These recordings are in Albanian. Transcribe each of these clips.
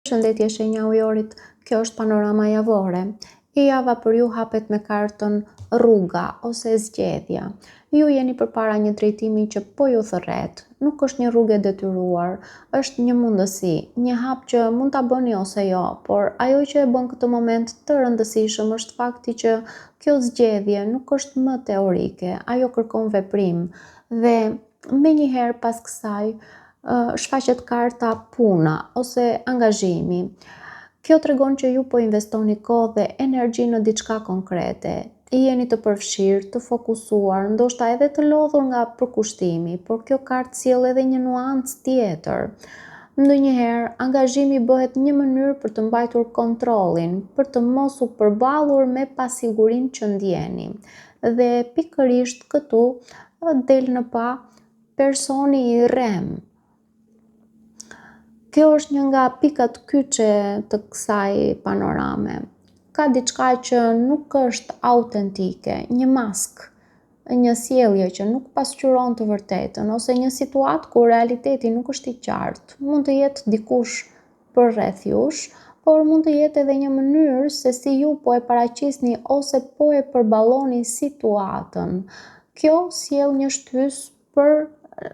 Shëndetje shenja ujorit, kjo është panorama javore. E java për ju hapet me kartën rruga ose zgjedhja. Ju jeni përpara një drejtimi që po ju thërret. Nuk është një rrugë e detyruar, është një mundësi, një hap që mund ta bëni ose jo, por ajo që e bën këtë moment të rëndësishëm është fakti që kjo zgjedhje nuk është më teorike, ajo kërkon veprim dhe menjëherë pas kësaj shfaqet karta puna ose angazhimi. Kjo tregon që ju po investoni kohë dhe energji në diçka konkrete. Jeni të përfshirë, të fokusuar, ndoshta edhe të lodhur nga përkushtimi, por kjo kartë sjell edhe një nuancë tjetër. Ndonjëherë, angazhimi bëhet një mënyrë për të mbajtur kontrollin, për të mos u përballur me pasigurinë që ndjeni. Dhe pikërisht këtu del në pa personi i rrem. Kjo është një nga pikat kyçe të kësaj panorame. Ka diçka që nuk është autentike, një maskë, një sjellje që nuk pasqyron të vërtetën ose një situatë ku realiteti nuk është i qartë. Mund të jetë dikush përreth jush, por mund të jetë edhe një mënyrë se si ju po e paraqisni ose po e përballoni situatën. Kjo sjell një shtys për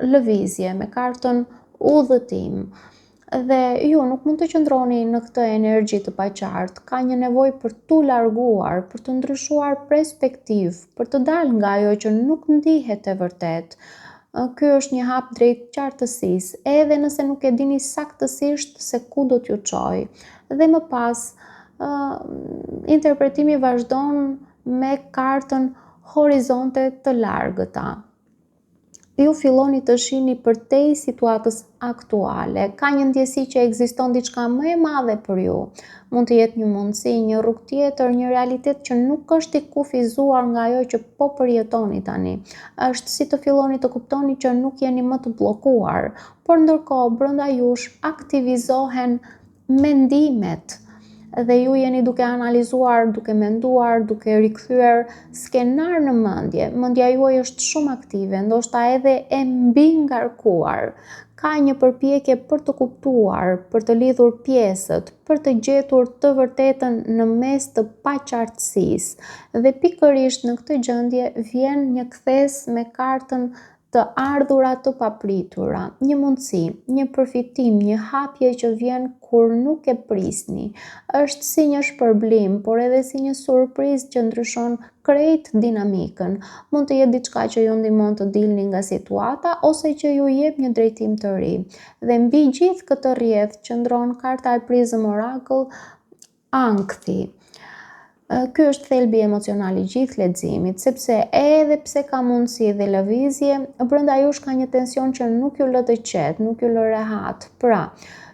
lëvizje me kartën udhëtim. Dhe ju nuk mund të qëndroni në këtë energji të paqartë, ka një nevojë për t'u larguar, për të ndryshuar perspektivë, për të dalë nga ajo që nuk ndihet e vërtet. Ky është një hap drejt qartësisë, edhe nëse nuk e dini saktësisht se ku do t'ju çojë. Dhe më pas, interpretimi vazhdon me kartën horizonte të largëta. Ju filloni të shihni përtej situatës aktuale. Ka një ndjesi që ekziston diçka më e madhe për ju. Mund të jetë një mundësi, një rrugë tjetër, një realitet që nuk është i kufizuar nga ajo që po përjetoni tani. Është si të filloni të kuptoni që nuk jeni më të bllokuar, por ndërkohë brenda jush aktivizohen mendimet dhe ju jeni duke analizuar, duke menduar, duke rikthyer skenar në mendje. Mendja juaj është shumë aktive, ndoshta edhe e mbi ngarkuar. Ka një përpjekje për të kuptuar, për të lidhur pjesët, për të gjetur të vërtetën në mes të paqartësisë. Dhe pikërisht në këtë gjendje vjen një kthes me kartën të ardhura të papritura, një mundësi, një përfitim, një hapje që vjen kur nuk e prisni. Është si një shpërblim, por edhe si një surprizë që ndryshon krejt dinamikën. Mund të jetë diçka që ju ndihmon të dilni nga situata ose që ju jep një drejtim të ri. Dhe mbi gjithë këtë rrjedh qëndron karta e Prism Oracle, ankthi. Ky është thelbi emocional i gjithë leximit, sepse edhe pse ka mundësi dhe lëvizje, brenda jush ka një tension që nuk ju lë të qetë, nuk ju lë rehat. Pra,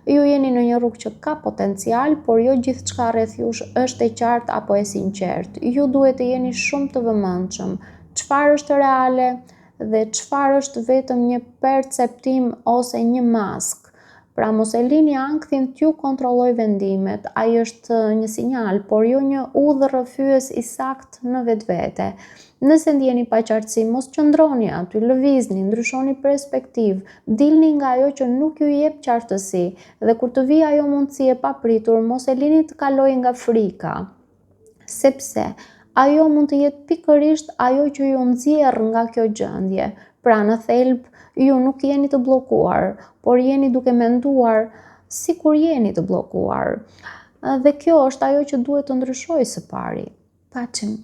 ju jeni në një rrugë që ka potencial, por jo gjithçka rreth jush është e qartë apo e sinqertë. Ju duhet të jeni shumë të vëmendshëm. Çfarë është reale dhe çfarë është vetëm një perceptim ose një maskë. Pra mos e lini ankthin t'ju kontrolloj vendimet, ai është një sinjal, por jo një udhërrëfyes i saktë në vetvete. Nëse ndjeni paqartësi, mos qëndroni aty, lëvizni, ndryshoni perspektivë, dilni nga ajo që nuk ju jep qartësi, dhe kur të vijë ajo mundësi e papritur, mos e lini të kalojë nga frika, sepse ajo mund të jetë pikërisht ajo që ju nxjerr nga kjo gjendje. Pra në thelb ju nuk jeni të bllokuar, por jeni duke menduar sikur jeni të bllokuar. Dhe kjo është ajo që duhet të ndryshojë së pari. Paçim.